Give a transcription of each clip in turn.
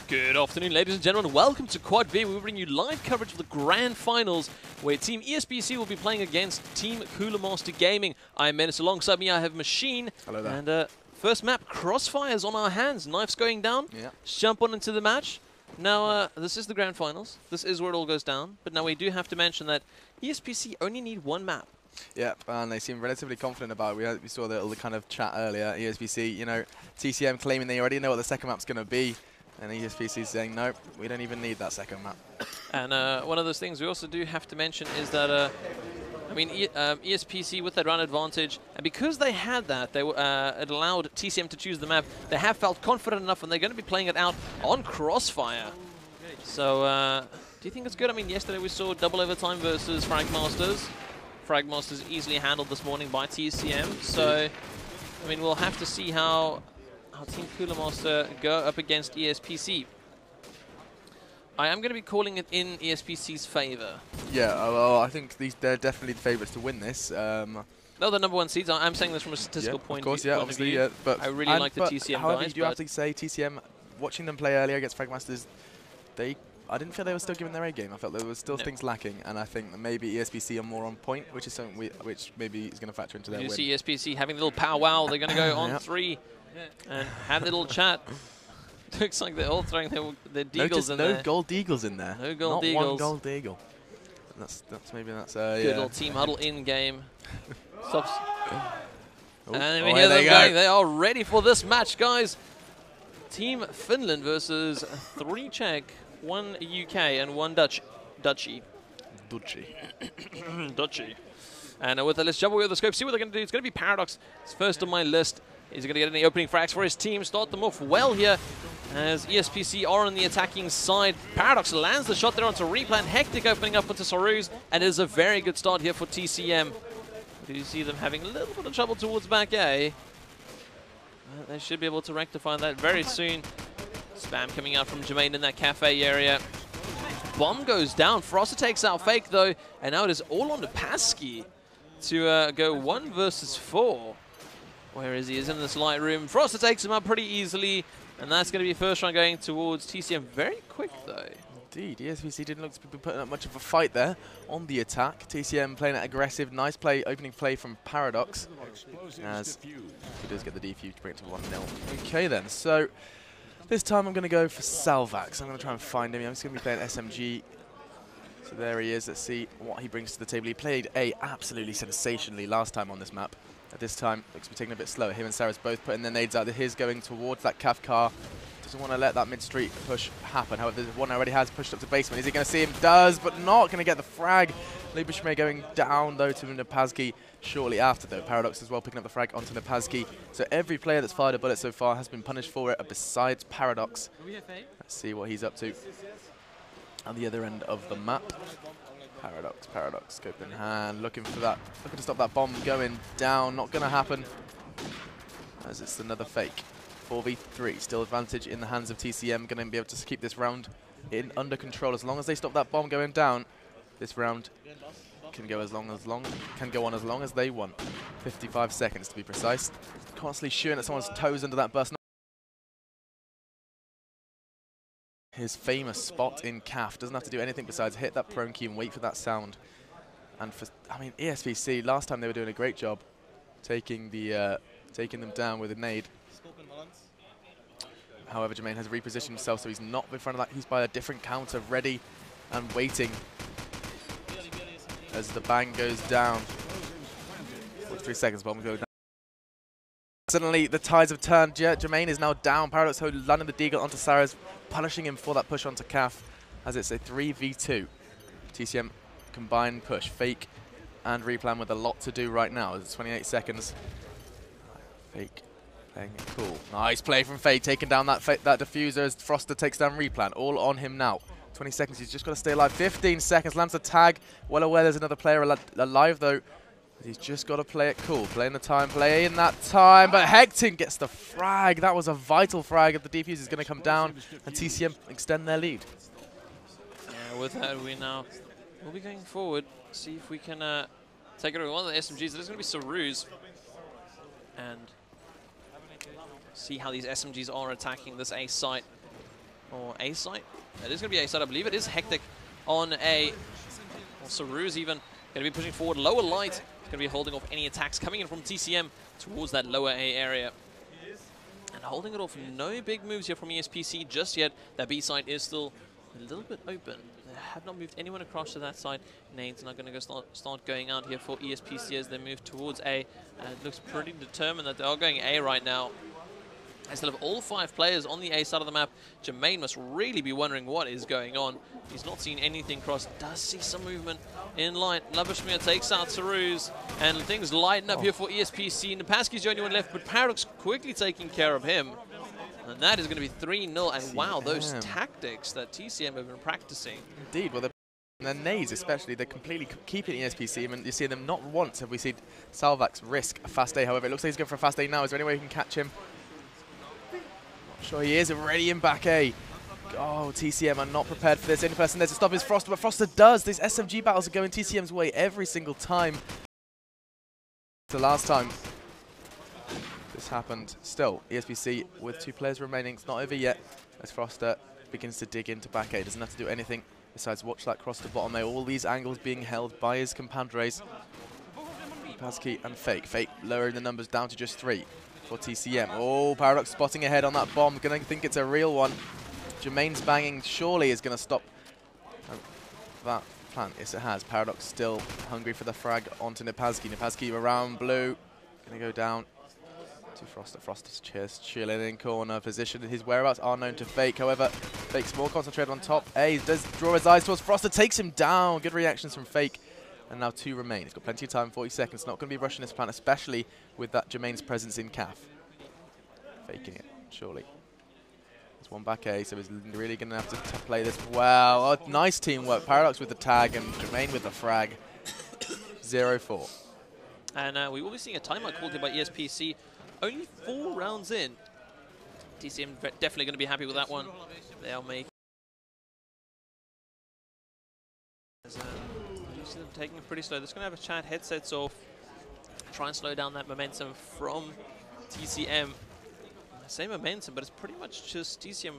Good afternoon, ladies and gentlemen. Welcome to Quad V. We bring you live coverage of the Grand Finals, where Team ESPC will be playing against Team Cooler Master Gaming. I'm Menace. Alongside me, I have Machine. Hello there. And first map, Crossfire's on our hands. Knife's going down. Yeah. Let's jump on into the match. Now, this is the Grand Finals. This is where it all goes down. But now we do have to mention that ESPC only need one map. Yeah, and they seem relatively confident about it. We saw the little kind of chat earlier. ESPC, you know, TCM claiming they already know what the second map's going to be. And ESPC saying, no, we don't even need that second map. And one of those things we also do have to mention is that, I mean, ESPC with that run advantage, and because they had that, they it allowed TCM to choose the map. They have felt confident enough, and they're going to be playing it out on Crossfire. So, do you think it's good? I mean, yesterday we saw double overtime versus Fragmasters. Fragmasters easily handled this morning by TCM. So, I mean, we'll have to see how Team Cooler Master go up against ESPC. I am going to be calling it in ESPC's favor. Yeah, well, I think they're definitely the favourites to win this. No, the number one seeds. I'm saying this from a statistical point of view. Obviously, yeah. But I really like the TCM however, guys. You do have to say TCM, watching them play earlier against Fragmasters, I didn't feel they were still giving their A game. I felt there were still things lacking, and I think that maybe ESPC are more on point, which is something which maybe is going to factor into their win. You see ESPC having a little powwow. They're going to go on 3 and have a little chat. Looks like they're all throwing their deagles in there. No gold deagles in there. No gold deagles. Not one gold deagle. That's good little team huddle in game. Stops. Oh, and we hear them going. They are ready for this match, guys. Team Finland versus 3 Czech, 1 UK, and 1 Dutchy. Dutchy. And with that, let's jump away with the scope, see what they're going to do. It's going to be Paradox. It's first on my list. Is he going to get any opening frags for his team? Start them off well here as ESPC are on the attacking side. Paradox lands the shot there onto Replan. Hectic opening up onto Saruz. And it is a very good start here for TCM. Do you see them having a little bit of trouble towards back A? They should be able to rectify that very soon. Spam coming out from Jermaine in that cafe area. Bomb goes down. Froster takes out Fake though. And now it is all on the Pasky to go 1 versus 4. Where is he? He's in this light room. Froster takes him up pretty easily. And that's going to be first round going towards TCM. Very quick, though. Indeed. ESPC didn't look to be putting up much of a fight there on the attack. TCM playing it aggressive. Nice play, opening play from Paradox. As he does get the defuse to bring it to 1-0. Okay, then. So this time I'm going to go for Salvax. I'm going to try and find him. I'm just going to be playing SMG. So there he is. Let's see what he brings to the table. He played A absolutely sensationally last time on this map. At this time, looks to be taking a bit slower. Him and Sarah's both putting their nades out. His going towards that CAF car. Doesn't want to let that mid-street push happen. However, the one already has pushed up to basement. Is he going to see him? Does, but not going to get the frag. Libushme going down, though, to Napazki shortly after, though. Paradox as well picking up the frag onto Napazki. So every player that's fired a bullet so far has been punished for it, besides Paradox. Let's see what he's up to at the other end of the map. Paradox, scope in hand, looking for that, looking to stop that bomb going down. Not going to happen, as it's another Fake. 4v3, still advantage in the hands of TCM. Going to be able to keep this round under control as long as they stop that bomb going down. This round can go on as long as they want. 55 seconds to be precise. Constantly shooting at someone's toes under that burst. His famous spot in CAF. Doesn't have to do anything besides hit that prone key and wait for that sound. And for, I mean, ESPC, last time they were doing a great job taking them down with a nade. However, Jermaine has repositioned himself, so he's not in front of that. He's by a different counter, ready and waiting as the bang goes down. 43 seconds, bomb go down. Suddenly, the tides have turned. Jermaine is now down. Paradox landing the deagle onto Sarah's, punishing him for that push onto CAF, as it's a 3v2. TCM combined push. Fake and Replan with a lot to do right now. It's 28 seconds. Fake playing it cool. Nice play from Fake, taking down that diffuser as Froster takes down Replan. All on him now. 20 seconds, he's just got to stay alive. 15 seconds, lands the tag. Well aware there's another player alive though. He's just got to play it cool. Playing that time. But Hecting gets the frag. That was a vital frag if the defuse is going to come down and TCM extend their lead. Yeah, with that, we'll be going forward. See if we can take it over one of the SMGs. There's going to be Saruz. And see how these SMGs are attacking this A site. or A site. It is going to be A site, I believe. It is Hectic on A. Well, Saru's even going to be pushing forward. Lower Light is going to be holding off any attacks coming in from TCM towards that lower A area. And holding it off, no big moves here from ESPC just yet. That B site is still a little bit open. They have not moved anyone across to that side. Nade's not going to start going out here for ESPC as they move towards A. And it looks pretty determined that they are going A right now. They still have all 5 players on the A side of the map. Jermaine must really be wondering what is going on. He's not seen anything cross. Does see some movement in line. Labashmir takes out Saruz, and things lighten up here for ESPC. Napaski's the only one left, but Paradox quickly taking care of him. And that is going to be 3-0. And wow, those tactics that TCM have been practicing. Indeed. Well, their nades especially, they're completely keeping ESPC. I mean, you see them not once have we seen Salvax risk a fast A. However, it looks like he's going for a fast A now. Is there any way we can catch him? Sure he is already in back A. Oh, TCM are not prepared for this. The only person there to stop is Froster, but Froster does. These SMG battles are going TCM's way every single time. The last time this happened. Still, ESPC with 2 players remaining. It's not over yet as Froster begins to dig into back A. Doesn't have to do anything besides watch that cross to bottom there. All these angles being held by his compadres, Pasky and Fake. Fake lowering the numbers down to just 3. For TCM. Oh, Paradox spotting ahead on that bomb. Gonna think it's a real one. Jermaine's banging surely is gonna stop that plan. Yes, it has. Paradox still hungry for the frag onto Napaski. Napaski around blue. Gonna go down to Froster. Froster's just chilling in corner position. His whereabouts are known to Fake. However, Fake's more concentrated on top. A does draw his eyes towards Froster. Takes him down. Good reactions from Fake. And now 2 remain. He's got plenty of time, 40 seconds. Not going to be rushing this plan, especially with that Jermaine's presence in CAF. Faking it, surely. There's one back A, so he's really going to have to play this well. Oh, nice teamwork. Paradox with the tag and Jermaine with the frag. 0-4. And we will be seeing a timeout called here by ESPC. Only 4 rounds in. TCM definitely going to be happy with that one. They'll make... taking it pretty slow. They're just going to have a chat, headsets off, try and slow down that momentum from TCM. Same momentum, but it's pretty much just TCM,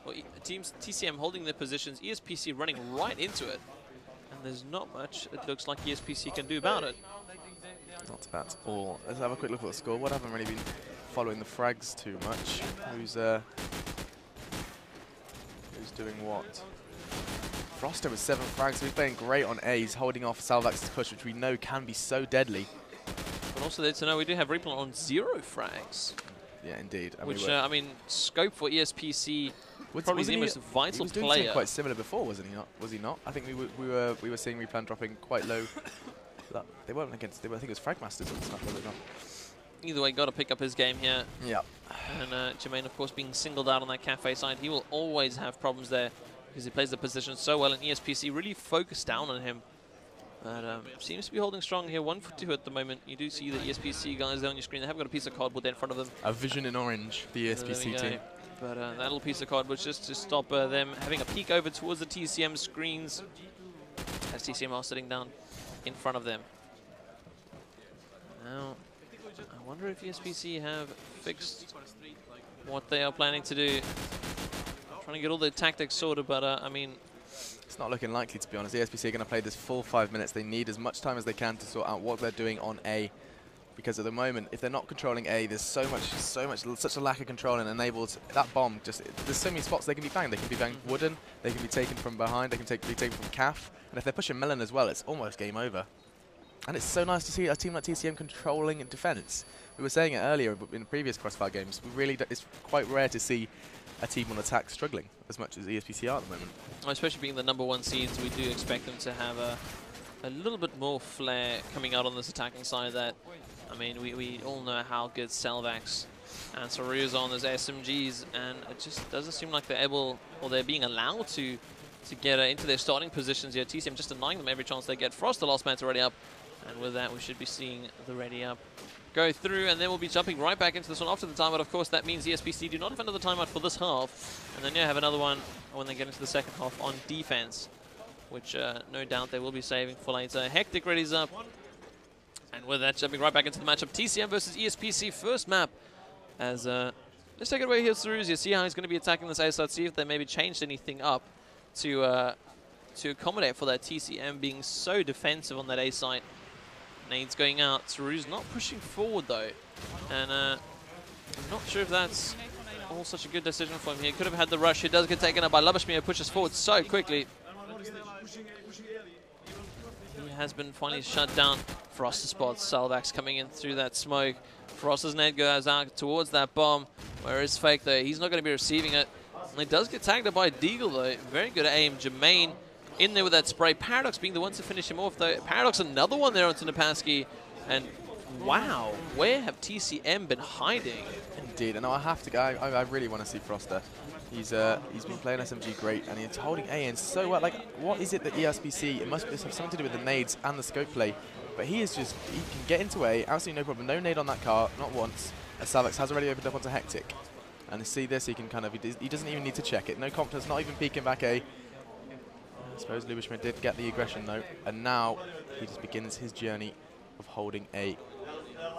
or teams TCM holding their positions, ESPC running right into it. And there's not much it looks like ESPC can do about it. Not at all. Let's have a quick look at the score. What haven't really been following the frags too much. Who's doing what? Froster with 7 frags, so he's playing great on A. He's holding off Salvax's push, which we know can be so deadly. But also there to know we do have Replay on 0 frags. Yeah, indeed. And which, I mean, scope for ESPC, probably the most vital player. He was doing quite similar before, wasn't he not? Was he not? I think we were seeing Replan dropping quite low. They weren't against, I think it was Fragmasters at the time, was it not? Either way, got to pick up his game here. Yeah. And Jermaine, of course, being singled out on that cafe side, he will always have problems there because he plays the position so well, and ESPC really focused down on him. But seems to be holding strong here, 1 for 2 at the moment. You do see the ESPC guys there on your screen. They have got a piece of cardboard there in front of them. A vision in orange, the ESPC team. But that little piece of cardboard just to stop them having a peek over towards the TCM screens as TCM are sitting down in front of them. Now, I wonder if ESPC have fixed what they are planning to do. Trying to get all the tactics sorted, but I mean... It's not looking likely, to be honest. ESPC are going to play this full 5 minutes. They need as much time as they can to sort out what they're doing on A. Because at the moment, if they're not controlling A, there's such a lack of control and enables that bomb. There's so many spots they can be banged. They can be banged wooden, they can be taken from behind, they can be taken from CAF. And if they're pushing Melon as well, it's almost game over. And it's so nice to see a team like TCM controlling defense. We were saying it earlier in previous Crossfire games. It's quite rare to see a team on attack struggling as much as ESPC are at the moment. Especially being the #1 seeds, we do expect them to have a little bit more flair coming out on this attacking side. That, I mean, we all know how good Salvax and Saru's on those SMGs, and it just doesn't seem like they're able, or they're being allowed to get into their starting positions here. TCM just denying them every chance they get. Frost, the last man's already up, and with that we should be seeing the ready up go through, and then we'll be jumping right back into this one after the timeout. Of course, that means ESPC do not have another timeout for this half, and then you have another one when they get into the second half on defense, which no doubt they will be saving for later. Hectic readies up, and with that, jumping right back into the matchup, TCM versus ESPC first map, as Let's take it away here, Ceruzia. See how he's going to be attacking this A side. See if they maybe changed anything up to accommodate for that TCM being so defensive on that A side. Nades going out. Ceruz not pushing forward though, and I'm not sure if that's all such a good decision for him here. Could have had the rush. He does get taken up by Lubishmir. Pushes forward so quickly. He has been finally shut down. Froster spots Salvax coming in through that smoke. Froster's net goes out towards that bomb. Where is Fake though? He's not going to be receiving it. And he does get tagged up by Deagle though. Very good aim. Jermaine in there with that spray. Paradox being the ones to finish him off though. Paradox another one there onto Napaski. And wow, where have TCM been hiding? Indeed, and I have to go. I really want to see Froster. He's been playing SMG great, and he's holding A in so well. Like, what is it that ESPC? It must have something to do with the nades and the scope play. But he can get into A, absolutely no problem. No nade on that car, not once. As Salvax has already opened up onto Hectic. And to see this, he can kind of, he doesn't even need to check it. No confidence, not even peeking back A. I suppose Lubishmir did get the aggression though, and now he just begins his journey of holding A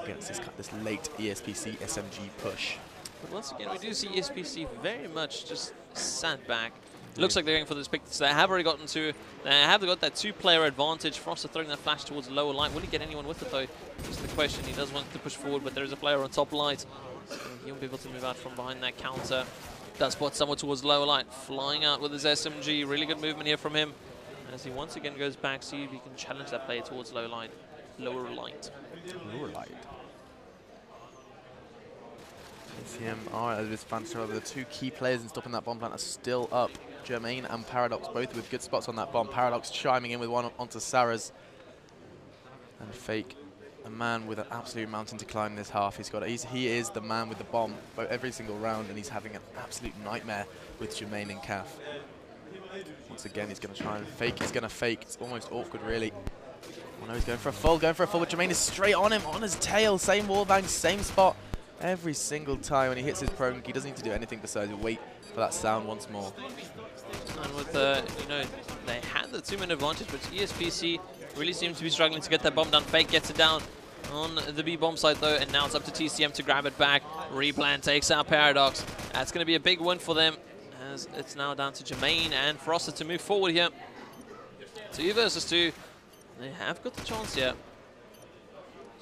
against this late ESPC SMG push. But once again, we do see ESPC very much just sat back. Looks like they're going for this pick. So they have already gotten got that two-player advantage. Froster throwing that flash towards lower light. Will he get anyone with it though? Just the question. He does want to push forward, but there is a player on top light. So he won't be able to move out from behind that counter. Does spot someone towards lower light. Flying out with his SMG. Really good movement here from him. As he once again goes back, see if he can challenge that player towards lower light. Lower light. Lower light. TCM are, as this fantasy, the two key players in stopping that bomb plant are still up. Jermaine and Paradox both with good spots on that bomb. Paradox chiming in with one onto Sarah's. And Fake, a man with an absolute mountain to climb this half. He is the man with the bomb every single round, and he's having an absolute nightmare with Jermaine and Caf. Once again, he's going to try and fake. He's going to fake. It's almost awkward, really. Oh no, he's going for a full, but Jermaine is straight on him, on his tail. Same wallbang, same spot. Every single time when he hits his prone, he doesn't need to do anything besides wait for that sound once more. And with they had the 2-minute advantage, but ESPC really seems to be struggling to get that bomb down. Fake gets it down on the B bomb site though, and now it's up to TCM to grab it back. Replan takes out Paradox. That's going to be a big win for them, as it's now down to Jermaine and Froster to move forward here. 2 versus 2. They have got the chance here.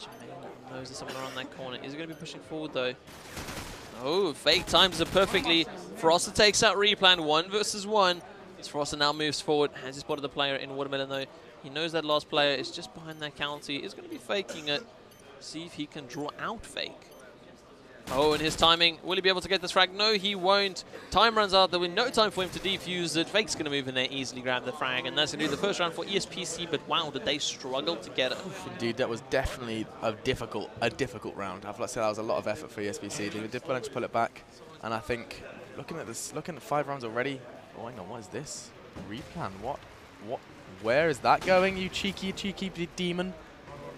Jermaine knows there's someone around that corner. Is he going to be pushing forward though? Oh, Fake times it perfectly. Froster takes out Replan, 1 versus 1. As Froster now moves forward. Has he spotted the player in Watermelon though? He knows that last player is just behind that counter. He is going to be faking it. See if he can draw out Fake. Oh, and his timing. Will he be able to get this frag? No, he won't. Time runs out. There will be no time for him to defuse it. Fake's going to move in there, easily grab the frag. And that's going to be the first round for ESPC. But wow, did they struggle to get it. Indeed, that was definitely a difficult round. I've said that was a lot of effort for ESPC. They did manage to pull it back. And I think, looking at 5 rounds already. Oh, hang on, what is this? Replan, what? Where is that going, you cheeky demon?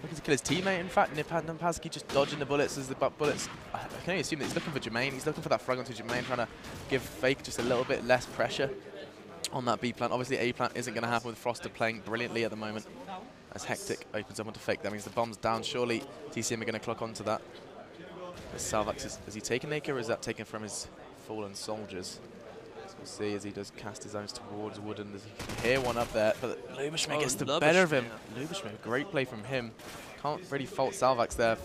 Looking to kill his teammate, in fact. Napaski just dodging the bullets as the bullets. I can only assume that he's looking for Jermaine. He's looking for that frag onto Jermaine, trying to give Fake just a little bit less pressure on that B plant. Obviously, A plant isn't going to happen with Froster playing brilliantly at the moment. As Hectic opens up onto Fake, that means the bomb's down. Surely TCM are going to clock onto that. As Salvax, is he taking Naker, or is that taken from his fallen soldiers? We'll see as he does cast his eyes towards Wooden. There's hear one up there, but Lubishmir gets the better of him. Lubishmir, great play from him. Can't really fault Salvax there.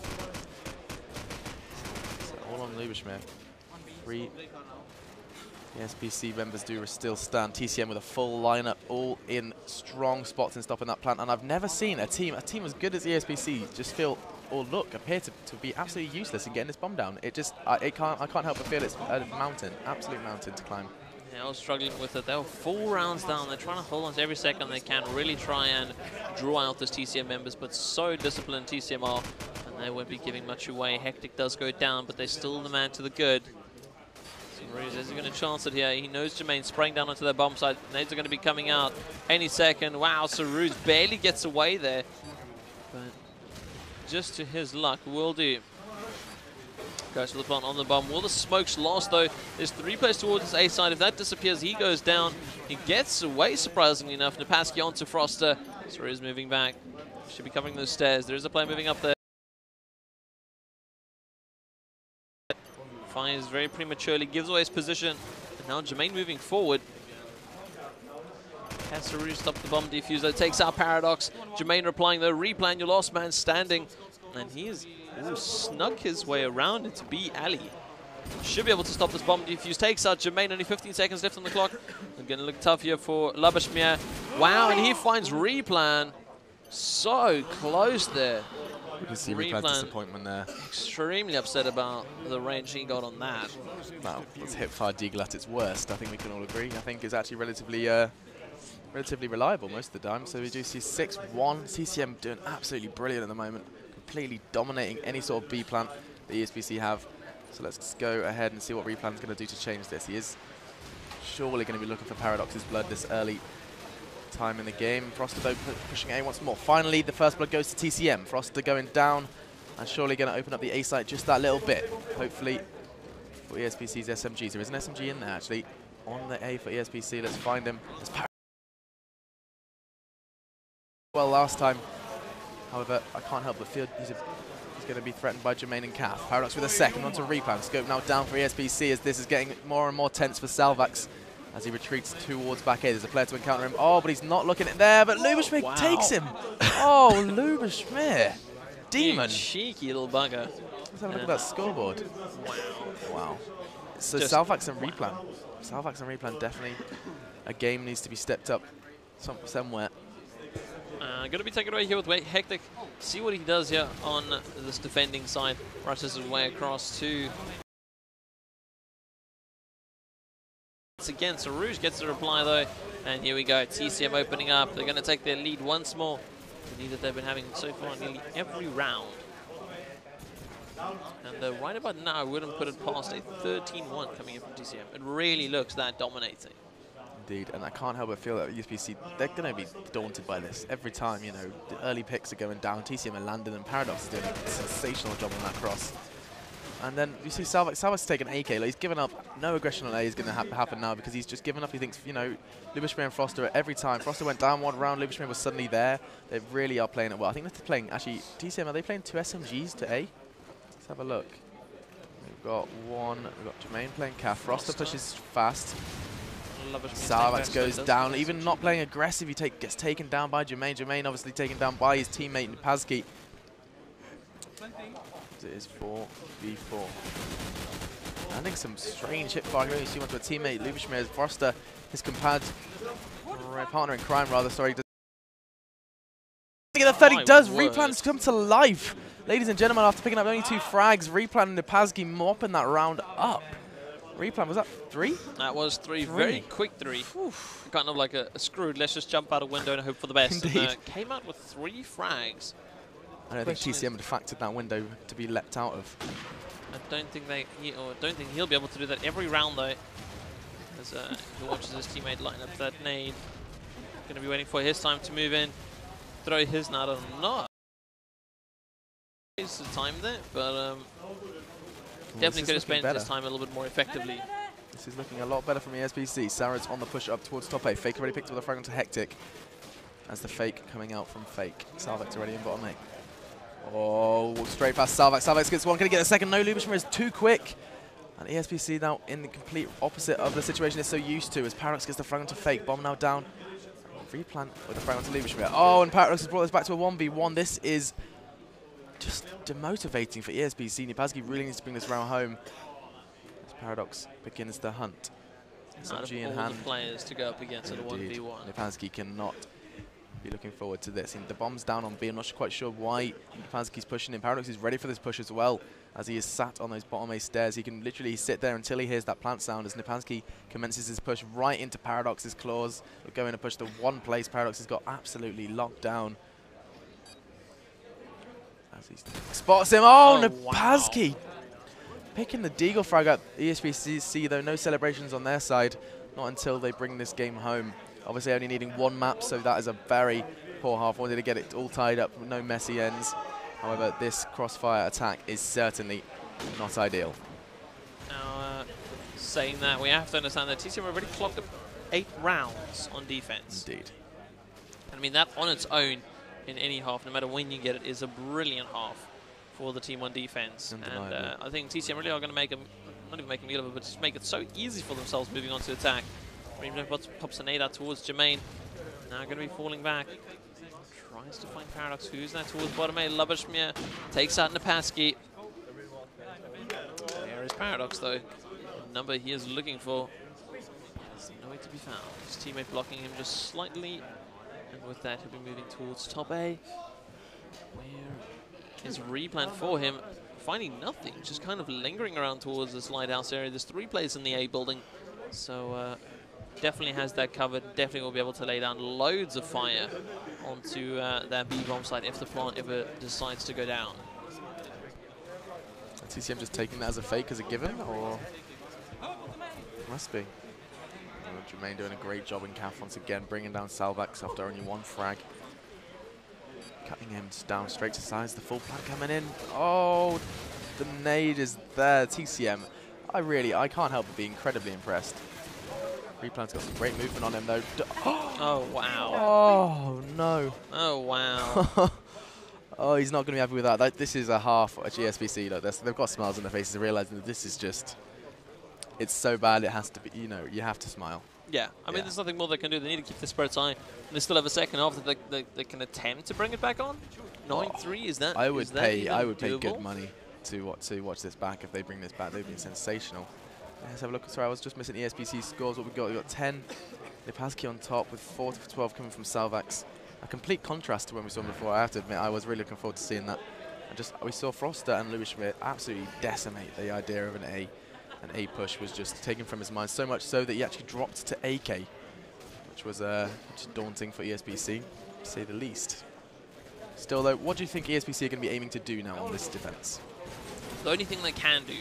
So all on Lubishmir. 3 ESPC members do still stand. TCM with a full lineup, all in strong spots in stopping that plant. And I've never seen a team as good as ESPC just feel or appear to be absolutely useless in getting this bomb down. It just, I can't help but feel it's a mountain, absolute mountain to climb. Yeah, I was struggling with it. They were 4 rounds down. They're trying to hold on to every second they can, really try and draw out those TCM members, but so disciplined TCM are, and they won't be giving much away. Hectic does go down, but they're still the man to the good. So is he going to chance it here? He knows Jermaine spraying down onto their bomb site. Nades are going to be coming out any second. Wow, Saruz barely gets away there, but just to his luck, will do. Goes to the plant on the bomb. Will the smokes last though? There's 3 players towards his A side. If that disappears, he goes down. He gets away, surprisingly enough. Napaski onto Froster. So he's moving back. Should be covering those stairs. There is a player moving up there. Fires very prematurely, gives away his position. And now Jermaine moving forward. Kasaru stopped the bomb defuse, though, takes out Paradox. Jermaine replying, though, replan your last man standing. And he's snuck his way around into B alley. Should be able to stop this bomb defuse. Takes out Jermaine, only 15 seconds left on the clock. It's going to look tough here for Labashmir. Wow, and he finds replan. So close there. You can see replan's disappointment there. Extremely upset about the range he got on that. Well, it's hipfire deagle at its worst. I think we can all agree. I think it's actually relatively reliable most of the time. So we do see 6-1. TCM doing absolutely brilliant at the moment. Completely dominating any sort of B plant that ESPC have. So let's just go ahead and see what replan's going to do to change this. He is surely going to be looking for Paradox's blood this early time in the game. Froster though pushing A once more. Finally, the first blood goes to TCM. Froster going down and surely going to open up the A site just that little bit. Hopefully for ESPC's SMGs. There is an SMG in there actually on the A for ESPC. Let's find him. Well, last time. However, I can't help but feel he's going to be threatened by Jermaine and Kath. Paradox with a second onto replan. Scope now down for ESPC as this is getting more and more tense for Salvax as he retreats towards back A. There's a player to encounter him. Oh, but he's not looking at there. But Lubashmir takes him. Oh, Lubashmir. Demon. Cheeky little bugger. Let's have a look at that scoreboard. Wow. So Salvax and replan. Salvax and replan definitely a game needs to be stepped up somewhere. Going to be taken away here with Hectic. See what he does here on this defending side. Rushes his way across to... Once again, Sarouge gets the reply though. And here we go. TCM opening up. They're going to take their lead once more. The lead that they've been having so far nearly every round. And right about now, I wouldn't put it past a 13-1 coming in from TCM. It really looks that dominating. Indeed, and I can't help but feel that ESPC, they're going to be daunted by this. Every time, you know, the early picks are going down, TCM and Landon and Paradox is doing a sensational job on that cross. And then you see Salvax taking AK, like he's given up. No aggression on A is going to happen now because he's just given up. He thinks, you know, Lubashmir and Froster every time. Froster went down one round, Lubashmir was suddenly there. They really are playing it well. I think they're playing, actually, TCM, are they playing 2 SMGs to A? Let's have a look. We've got one, we've got Jermaine playing Kath. Froster pushes fast. Salvax goes down, even not playing aggressive, he gets taken down by Jermaine. Jermaine obviously taken down by his teammate Nipazki. It is 4v4. I think some strange hip fire here. You see onto a teammate, Lubashmir, Froster, his partner in crime rather, sorry. The 30 does, replan's come to life. Ladies and gentlemen, after picking up only 2 frags, replan and Nipazki mopping that round up. Replan, was that 3? That was 3. Very quick 3. Oof. Kind of like a screwed, let's just jump out a window and hope for the best. And, came out with 3 frags. I don't think TCM had factored that window to be leapt out of. I don't think he'll be able to do that every round though. As he watches his teammate line up that nade. Going to be waiting for his time to move in. Throw his nade or not. It's the time there, but definitely could have spent his time a little bit more effectively. This is looking a lot better from ESPC. Sarah's on the push up towards top A. Fake already picked up the fragment to Hectic. As the fake coming out from Fake. Salvax already in bottom A. Oh, straight past Salvax. Salvax gets one. Can he get a second? No, Lubashmir is too quick. And ESPC now in the complete opposite of the situation they're so used to as Paradox gets the fragment to Fake. Bomb now down. Replant with the fragment to Lubashmir. Oh, and Paradox has brought this back to a 1v1. This is just demotivating for ESPC. Nipazki really needs to bring this round home as Paradox begins the hunt. SMG in hand. The players to go up against at a 1v1. Nipazki cannot be looking forward to this. And the bomb's down on B. I'm not quite sure why Nipazki's pushing in. Paradox is ready for this push as well as he is sat on those bottom A stairs. He can literally sit there until he hears that plant sound as Nipazki commences his push right into Paradox's claws. We're going to push to one place. Paradox has got absolutely locked down. As he spots him. Oh, Nipazki! Wow. Picking the Deagle frag up. ESPC, though, no celebrations on their side. Not until they bring this game home. Obviously only needing 1 map, so that is a very poor half. Wanted to get it all tied up, no messy ends. However, this crossfire attack is certainly not ideal. Now, saying that, we have to understand that TCM already clocked up 8 rounds on defense. Indeed. And I mean, that on its own, in any half, no matter when you get it, is a brilliant half for the team on defense. And I think TCM really are going to make a not even making a meal of it, but just make it so easy for themselves moving on to attack. Rainbow pops a nade out towards Jermaine. Now going to be falling back. Tries to find Paradox, who's there towards bottom A. Lubberschmier takes out Napaski. There is Paradox though. The number he is looking for is nowhere to be found. His teammate blocking him just slightly. And with that, he'll be moving towards top A. Where is replan for him? Finding nothing, just kind of lingering around towards this lighthouse area. There's 3 players in the A building. So definitely has that covered. Definitely will be able to lay down loads of fire onto that B bomb site if the plant ever decides to go down. TCM just taking that as a fake, as a given, or must be. Jermaine doing a great job in CAF once again, bringing down Salvax after only 1 frag. Cutting him down straight to sides, the full plant coming in. Oh, the nade is there. TCM, I can't help but be incredibly impressed. Replan's got some great movement on him though. Oh, wow. Oh, no. Oh, wow. Oh, he's not going to be happy with that. This is a half at ESPC. Look, they've got smiles on their faces, realizing that this is just, it's so bad it has to be, you know, you have to smile. Yeah, I mean, there's nothing more they can do. They need to keep the spirits high. And they still have a second half that they can attempt to bring it back on. 9-3, is that? I would pay doable? good money to watch this back. If they bring this back, they'd be sensational. Let's have a look. Sorry, I was just missing ESPC scores. What we got? We got 10. Lipaski on top with 4 to 12 coming from Salvax. A complete contrast to when we saw him before. I have to admit, I was really looking forward to seeing that. And we saw Froster and Louis Schmidt absolutely decimate the idea of an A push was just taken from his mind, so much so that he actually dropped to AK, which was daunting for ESPC, to say the least. Still though, what do you think ESPC are going to be aiming to do now on this defense? The only thing they can do,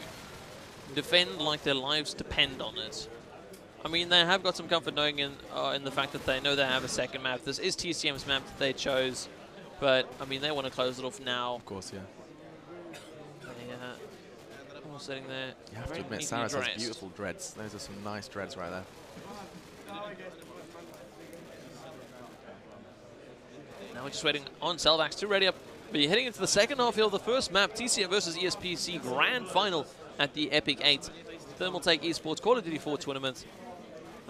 defend like their lives depend on it. I mean, they have got some comfort knowing in the fact that they know they have a second map. This is TCM's map that they chose, but I mean, they want to close it off now. Of course, yeah. All sitting there. You have to admit, Saras has beautiful dreads. Those are some nice dreads right there. Now we're just waiting on Salvax to ready up. But heading into the second half here of the first map, TCM versus ESPC Grand Final at the Epic 8 Thermaltake eSports Call of Duty 4 tournament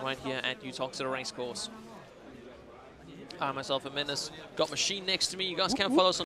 right here at Utoxeter Racecourse. I myself, a menace, got Machine next to me. You guys can follow us on